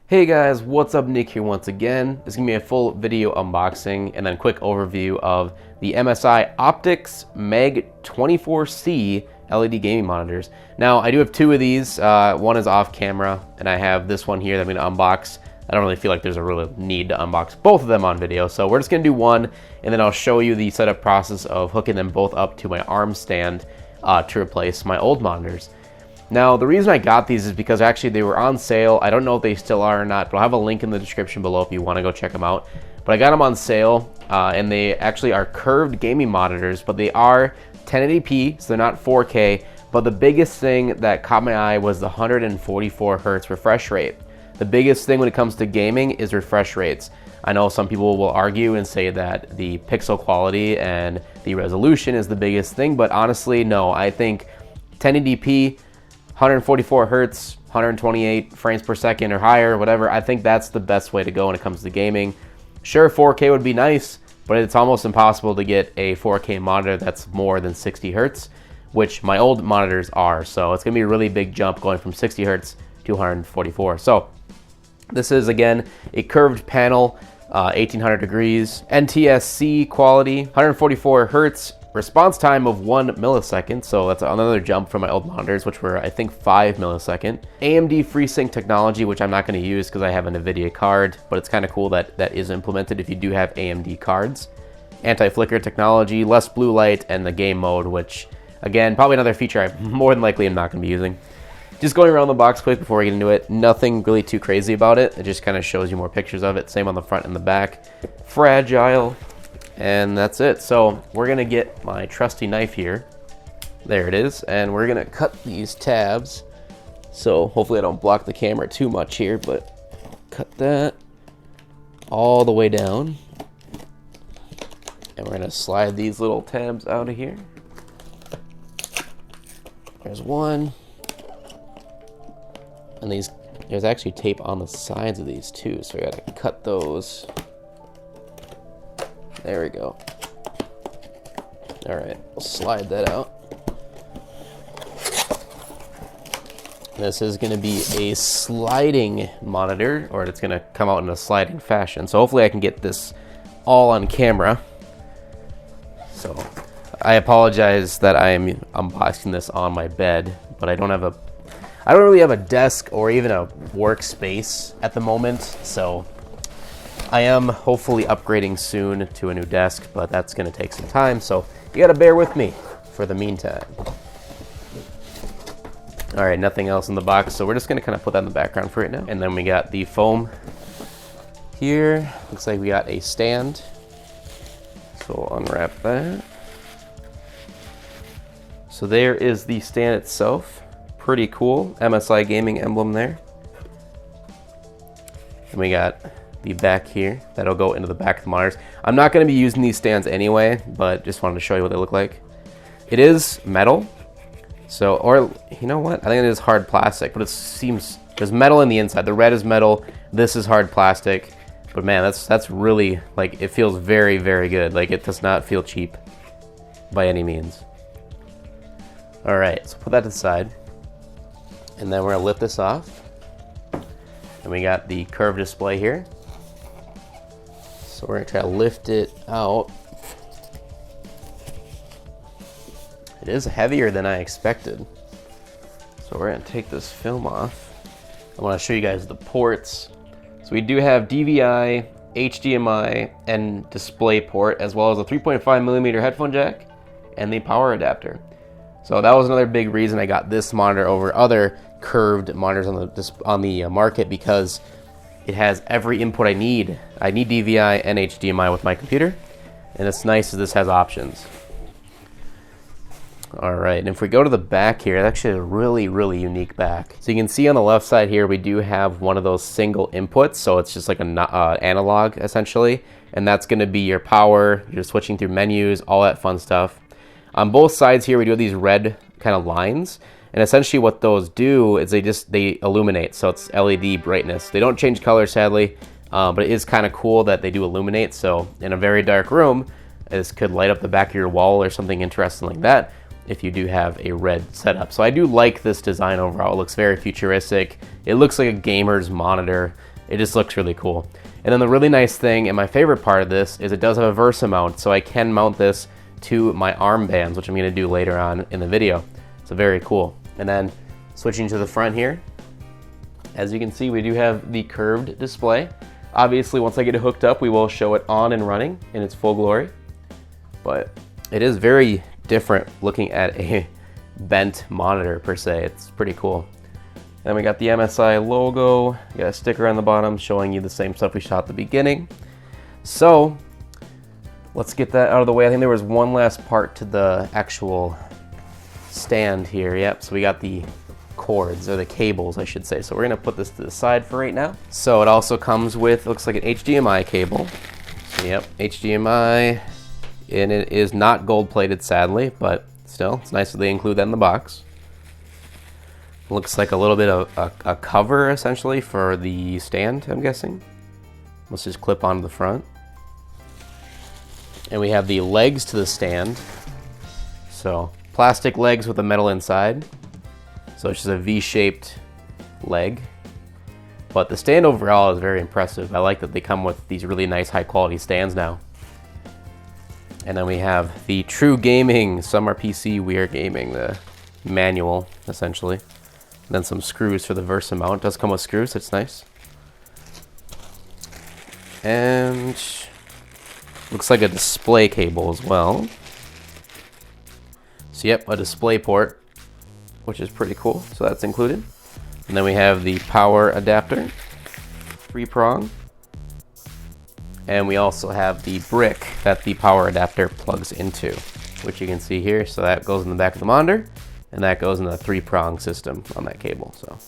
Hey guys, what's up? Nick here once again. This is going to be a full video unboxing and then quick overview of the MSI Optics MAGG24c LED gaming monitors. Now, I do have two of these. One is off camera, and I have this one here that I'm going to unbox. I don't really feel like there's a real need to unbox both of them on video, so we're just going to do one, and then I'll show you the setup process of hooking them both up to my arm stand to replace my old monitors. Now, the reason I got these is because actually they were on sale. I don't know if they still are or not, but I'll have a link in the description below if you want to go check them out. But I got them on sale, and they actually are curved gaming monitors, but they are 1080p, so they're not 4K. But the biggest thing that caught my eye was the 144 hertz refresh rate. The biggest thing when it comes to gaming is refresh rates. I know some people will argue and say that the pixel quality and the resolution is the biggest thing, but honestly, no. I think 1080p, 144 hertz, 128 frames per second or higher, whatever, I think that's the best way to go when it comes to gaming. Sure, 4K would be nice, but it's almost impossible to get a 4K monitor that's more than 60 hertz, which my old monitors are. So it's gonna be a really big jump going from 60 hertz to 144. So this is, again, a curved panel, 1800 degrees, NTSC quality, 144 hertz, response time of 1 millisecond, so that's another jump from my old monitors, which were, I think, 5 millisecond. AMD FreeSync technology, which I'm not going to use because I have an NVIDIA card, but it's kind of cool that that is implemented if you do have AMD cards. Anti-flicker technology, less blue light, and the game mode, which, again, probably another feature I more than likely am not going to be using. Just going around the box quick before we get into it, nothing really too crazy about it. It just kind of shows you more pictures of it. Same on the front and the back. Fragile. And that's it. So we're gonna get my trusty knife here. There it is. And we're gonna cut these tabs. So hopefully I don't block the camera too much here, but cut that all the way down. And we're gonna slide these little tabs out of here. There's one. And there's actually tape on the sides of these too, so we gotta cut those. There we go. All right, we'll slide that out. This is gonna be a sliding monitor, or it's gonna come out in a sliding fashion. So hopefully I can get this all on camera. So I apologize that I am unboxing this on my bed, but I don't really have a desk or even a workspace at the moment, so I am hopefully upgrading soon to a new desk, but that's gonna take some time, so you gotta bear with me for the meantime. All right, nothing else in the box, so we're just gonna kind of put that in the background for right now. And then we got the foam here. Looks like we got a stand. So we'll unwrap that. So there is the stand itself. Pretty cool, MSI gaming emblem there. And we got the back here that'll go into the back of the monitors. I'm not going to be using these stands anyway, but just wanted to show you what they look like. It is metal, so, or you know what, I think it is hard plastic, but it seems there's metal in the inside. The red is metal, this is hard plastic, but man, that's really, like, it feels very, very good. Like, it does not feel cheap by any means. All right, so put that to the side, and then we're gonna lift this off, and we got the curved display here. So we're gonna try to lift it out. It is heavier than I expected. So we're gonna take this film off. I wanna show you guys the ports. So we do have DVI, HDMI, and display port, as well as a 3.5 millimeter headphone jack and the power adapter. So that was another big reason I got this monitor over other curved monitors on the market, because it has every input I need. I need DVI and HDMI with my computer, and it's nice that this has options. All right, and if we go to the back here, it's actually a really, really unique back. So you can see on the left side here, we do have one of those single inputs, so it's just like an analog, essentially, and that's gonna be your power, you're switching through menus, all that fun stuff. On both sides here, we do have these red kind of lines, and essentially what those do is they illuminate, so it's LED brightness. They don't change color, sadly, but it is kind of cool that they do illuminate. So in a very dark room, this could light up the back of your wall or something interesting like that if you do have a red setup. So I do like this design overall. It looks very futuristic. It looks like a gamer's monitor. It just looks really cool. And then the really nice thing, and my favorite part of this, is it does have a Versa mount, so I can mount this to my armbands, which I'm going to do later on in the video. So very cool. And then switching to the front here, as you can see, we do have the curved display. Obviously, once I get it hooked up, we will show it on and running in its full glory. But it is very different looking at a bent monitor per se. It's pretty cool. Then we got the MSI logo. We got a sticker on the bottom showing you the same stuff we shot at the beginning. So let's get that out of the way. I think there was one last part to the actual stand here. Yep, so we got the cords, or the cables I should say. So we're gonna put this to the side for right now. So it also comes with, looks like an HDMI cable. So yep, HDMI, and it is not gold plated sadly, but still, it's nice that they include that in the box. Looks like a little bit of a cover essentially for the stand, I'm guessing. Let's just clip onto the front. And we have the legs to the stand. So plastic legs with a metal inside. So it's just a V-shaped leg. But the stand overall is very impressive. I like that they come with these really nice high quality stands now. And then we have the True Gaming, Some Are PC, We Are Gaming, the manual essentially. And then some screws for the Versa mount. It does come with screws, it's nice. And looks like a display cable as well. So yep, a display port, which is pretty cool. So that's included. And then we have the power adapter, 3-prong. And we also have the brick that the power adapter plugs into, which you can see here. So that goes in the back of the monitor, and that goes in the 3-prong system on that cable. So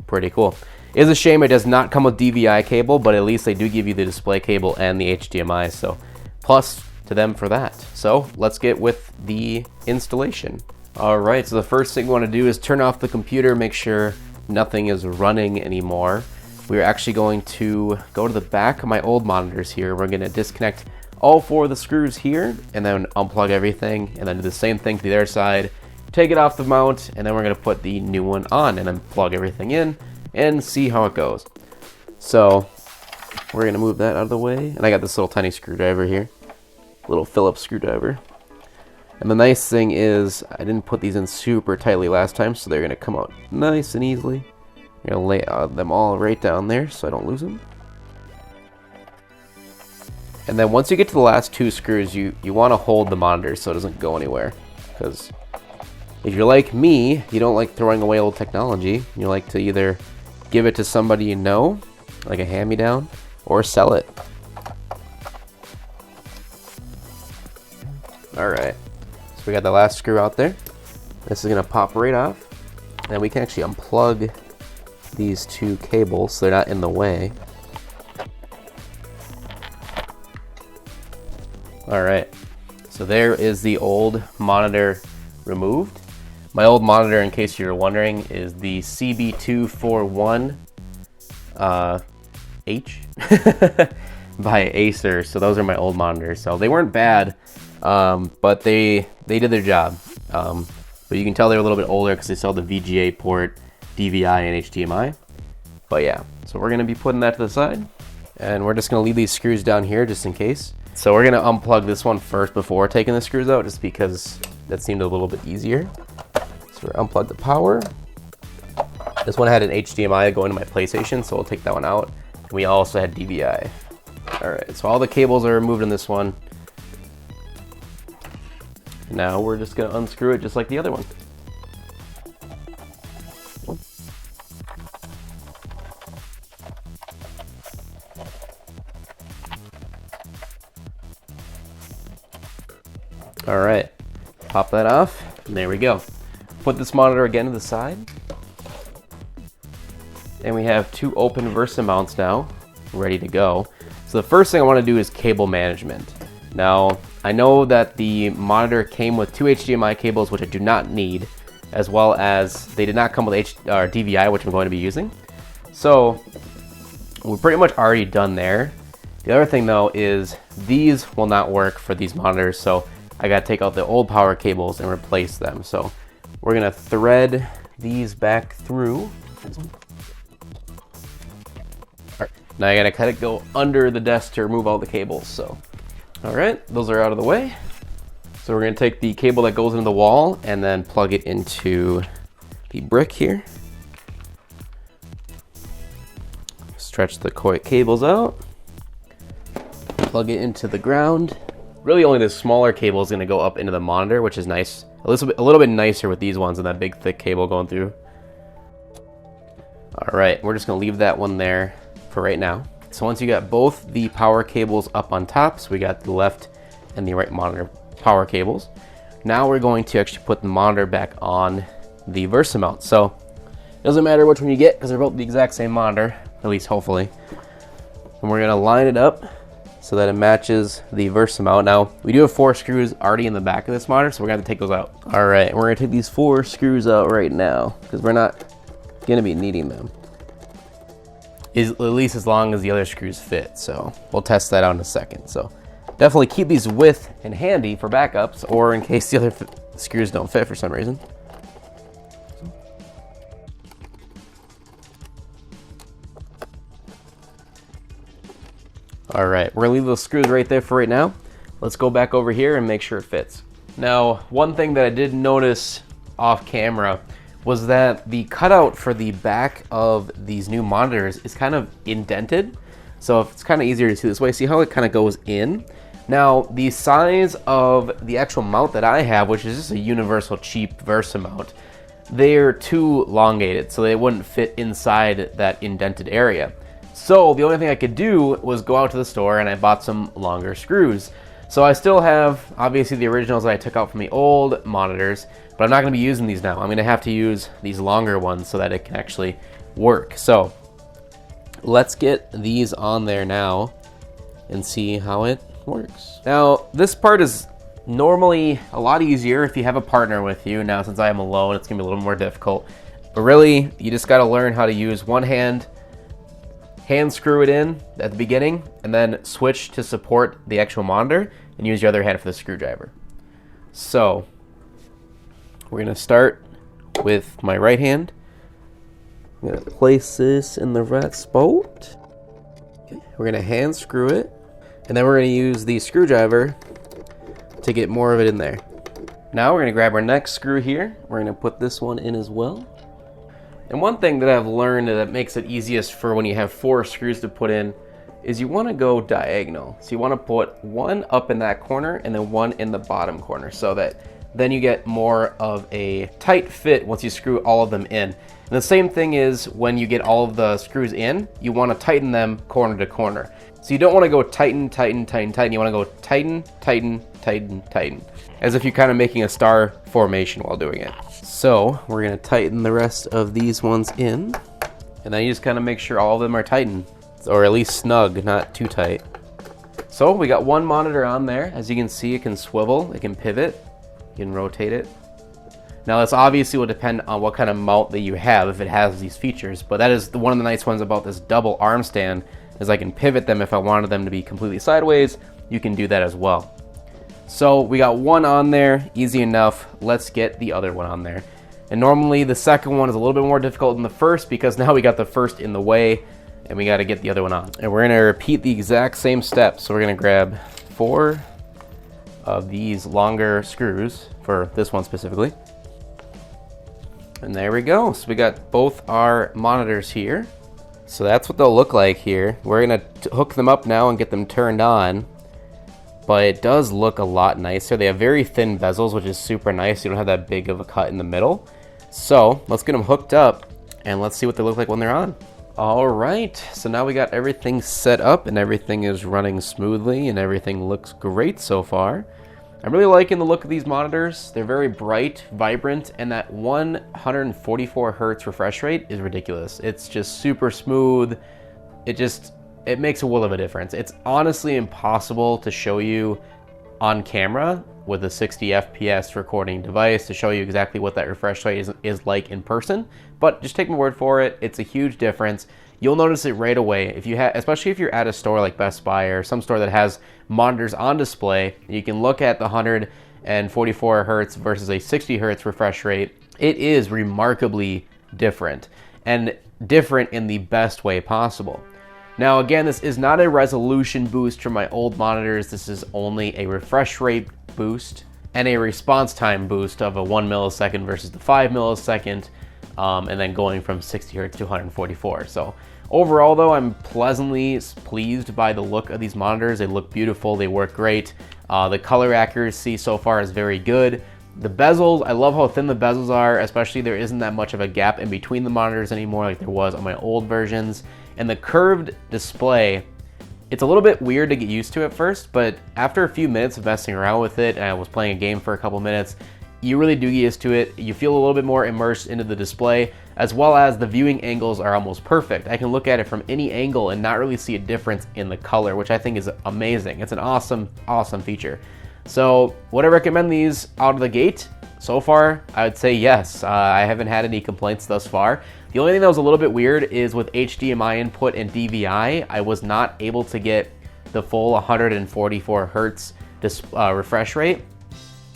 pretty cool. It's a shame it does not come with DVI cable, but at least they do give you the display cable and the HDMI. So plus to them for that. So let's get with the installation. All right, so the first thing we want to do is turn off the computer, make sure nothing is running anymore. We're actually going to go to the back of my old monitors here. We're going to disconnect all 4 of the screws here and then unplug everything, and then do the same thing to the other side. Take it off the mount, and then we're going to put the new one on and then plug everything in and see how it goes. So we're going to move that out of the way. And I got this little tiny screwdriver here, little Phillips screwdriver. And the nice thing is I didn't put these in super tightly last time, so they're going to come out nice and easily. I'm going to lay them all right down there so I don't lose them. And then once you get to the last 2 screws, you want to hold the monitor so it doesn't go anywhere. Because if you're like me, you don't like throwing away old technology. You like to either give it to somebody you know, like a hand-me-down, or sell it. Alright, so we got the last screw out there. This is going to pop right off. And we can actually unplug these 2 cables so they're not in the way. Alright, so there is the old monitor removed. My old monitor, in case you're wondering, is the CB241H by Acer. So those are my old monitors. So they weren't bad, but they did their job. But you can tell they're a little bit older because they still have the VGA port, DVI, and HDMI. But yeah, so we're going to be putting that to the side. And we're just going to leave these screws down here just in case. So we're going to unplug this one first before taking the screws out, just because that seemed a little bit easier. So we're unplug the power. This one had an HDMI going to my PlayStation, so we'll take that one out. We also had DVI. Alright, so all the cables are removed in this one. Now we're just going to unscrew it just like the other one. Alright, pop that off, and there we go. Put this monitor again to the side. And we have 2 open Versa mounts now, ready to go. So the first thing I want to do is cable management. Now, I know that the monitor came with 2 HDMI cables, which I do not need, as well as they did not come with DVI, which I'm going to be using. So we're pretty much already done there. The other thing though is these will not work for these monitors, so I gotta take out the old power cables and replace them. So we're gonna thread these back through. Alright, Now I gotta kind of go under the desk to remove all the cables. So, all right, those are out of the way. So we're gonna take the cable that goes into the wall and then plug it into the brick here. Stretch the cables out. Plug it into the ground. Really only the smaller cable is gonna go up into the monitor, which is nice. A little bit nicer with these ones than that big thick cable going through. All right, we're just gonna leave that one there for right now. So once you got both the power cables up on top, so we got the left and the right monitor power cables. Now we're going to actually put the monitor back on the Versa mount. So it doesn't matter which one you get because they're both the exact same monitor, at least hopefully. And we're gonna line it up so that it matches the Versa mount. Now we do have 4 screws already in the back of this monitor, so we're gonna have to take those out. All right, we're gonna take these 4 screws out right now because we're not gonna be needing them. At least as long as the other screws fit. So we'll test that out in a second. So definitely keep these with and handy for backups or in case the other screws don't fit for some reason. All right, we're gonna leave those screws right there for right now. Let's go back over here and make sure it fits. Now, one thing that I did notice off camera was that the cutout for the back of these new monitors is kind of indented. So it's kind of easier to see this way. See how it kind of goes in? Now, the size of the actual mount that I have, which is just a universal cheap Versa mount, they're too elongated, so they wouldn't fit inside that indented area. So the only thing I could do was go out to the store and I bought some longer screws. So I still have, obviously, the originals that I took out from the old monitors, but I'm not gonna be using these now. I'm gonna have to use these longer ones so that it can actually work. So let's get these on there now and see how it works. Now, this part is normally a lot easier if you have a partner with you. Now, since I am alone, it's gonna be a little more difficult. But really, you just gotta learn how to use one hand screw it in at the beginning, and then switch to support the actual monitor and use your other hand for the screwdriver. So we're gonna start with my right hand. I'm gonna place this in the right spot. Okay. We're gonna hand screw it, and then we're gonna use the screwdriver to get more of it in there. Now we're gonna grab our next screw here. We're gonna put this one in as well. And one thing that I've learned that makes it easiest for when you have 4 screws to put in is you want to go diagonal. So you want to put one up in that corner and then one in the bottom corner so that then you get more of a tight fit once you screw all of them in. And the same thing is when you get all of the screws in, you want to tighten them corner to corner. So you don't want to go tighten, tighten, tighten, tighten. You want to go tighten, tighten, tighten, tighten. As if you're kind of making a star formation while doing it. So we're gonna tighten the rest of these ones in. And then you just kind of make sure all of them are tightened. Or at least snug, not too tight. So we got one monitor on there. As you can see, it can swivel, it can pivot, you can rotate it. Now this obviously will depend on what kind of mount that you have if it has these features, but that is one of the nice ones about this double arm stand is I can pivot them if I wanted them to be completely sideways. You can do that as well. So we got one on there, easy enough. Let's get the other one on there. And normally the second one is a little bit more difficult than the first because now we got the first in the way and we got to get the other one on. And we're going to repeat the exact same steps. So we're going to grab 4 of these longer screws for this one specifically. And there we go. So we got both our monitors here. So that's what they'll look like here. We're going to hook them up now and get them turned on. But it does look a lot nicer. They have very thin bezels, which is super nice. You don't have that big of a cut in the middle. So let's get them hooked up and let's see what they look like when they're on. All right, so now we got everything set up and everything is running smoothly and everything looks great so far. I'm really liking the look of these monitors. They're very bright, vibrant, and that 144 hertz refresh rate is ridiculous. It's just super smooth. It makes a world of a difference. It's honestly impossible to show you on camera with a 60 FPS recording device to show you exactly what that refresh rate is like in person, but just take my word for it. It's a huge difference. You'll notice it right away if you especially if you're at a store like Best Buy or some store that has monitors on display. You can look at the 144 hertz versus a 60 hertz refresh rate. It is remarkably different, and different in the best way possible. Now again, this is not a resolution boost from my old monitors. This is only a refresh rate boost and a response time boost of a 1 millisecond versus the 5 millisecond, and then going from 60 hertz to 144. So overall though, I'm pleasantly pleased by the look of these monitors. They look beautiful, they work great. The color accuracy so far is very good. The bezels, I love how thin the bezels are, especially there isn't that much of a gap in between the monitors anymore like there was on my old versions. And the curved display, it's a little bit weird to get used to at first, but after a few minutes of messing around with it, and I was playing a game for a couple minutes, you really do get used to it. You feel a little bit more immersed into the display, as well as the viewing angles are almost perfect. I can look at it from any angle and not really see a difference in the color, which I think is amazing. It's an awesome, awesome feature. So would I recommend these out of the gate? So far, I would say yes. I haven't had any complaints thus far. The only thing that was a little bit weird is with HDMI input and DVI, I was not able to get the full 144 hertz refresh rate.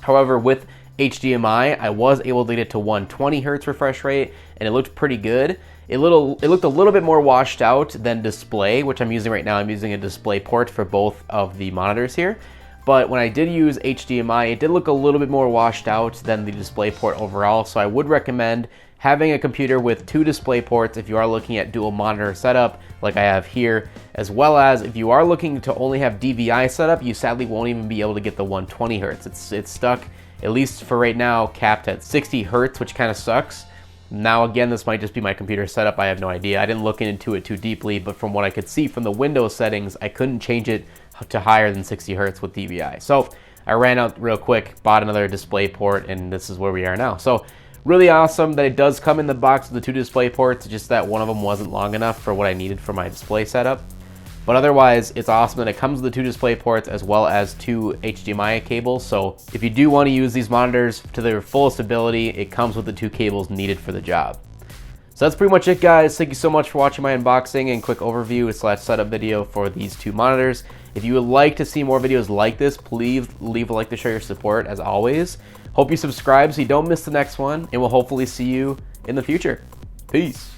However, with HDMI, I was able to get it to 120 hertz refresh rate, and it looked pretty good. It looked a little bit more washed out than display, which I'm using right now. I'm using a display port for both of the monitors here. But when I did use HDMI, it did look a little bit more washed out than the display port overall. So I would recommend having a computer with 2 display ports if you are looking at dual monitor setup like I have here, as well as if you are looking to only have DVI setup, you sadly won't even be able to get the 120 hertz. It's stuck, at least for right now, capped at 60 hertz, which kind of sucks. Now again, this might just be my computer setup, I have no idea. I didn't look into it too deeply, but from what I could see from the Windows settings, I couldn't change it to higher than 60 hertz with DVI. So I ran out real quick, bought another display port, and this is where we are now. So really awesome that it does come in the box with the 2 display ports, just that one of them wasn't long enough for what I needed for my display setup. But otherwise, it's awesome that it comes with the 2 display ports as well as 2 HDMI cables. So if you do want to use these monitors to their fullest ability, it comes with the 2 cables needed for the job. So that's pretty much it, guys. Thank you so much for watching my unboxing and quick overview / setup video for these 2 monitors. If you would like to see more videos like this, please leave a like to show your support as always. Hope you subscribe so you don't miss the next one, and we'll hopefully see you in the future. Peace.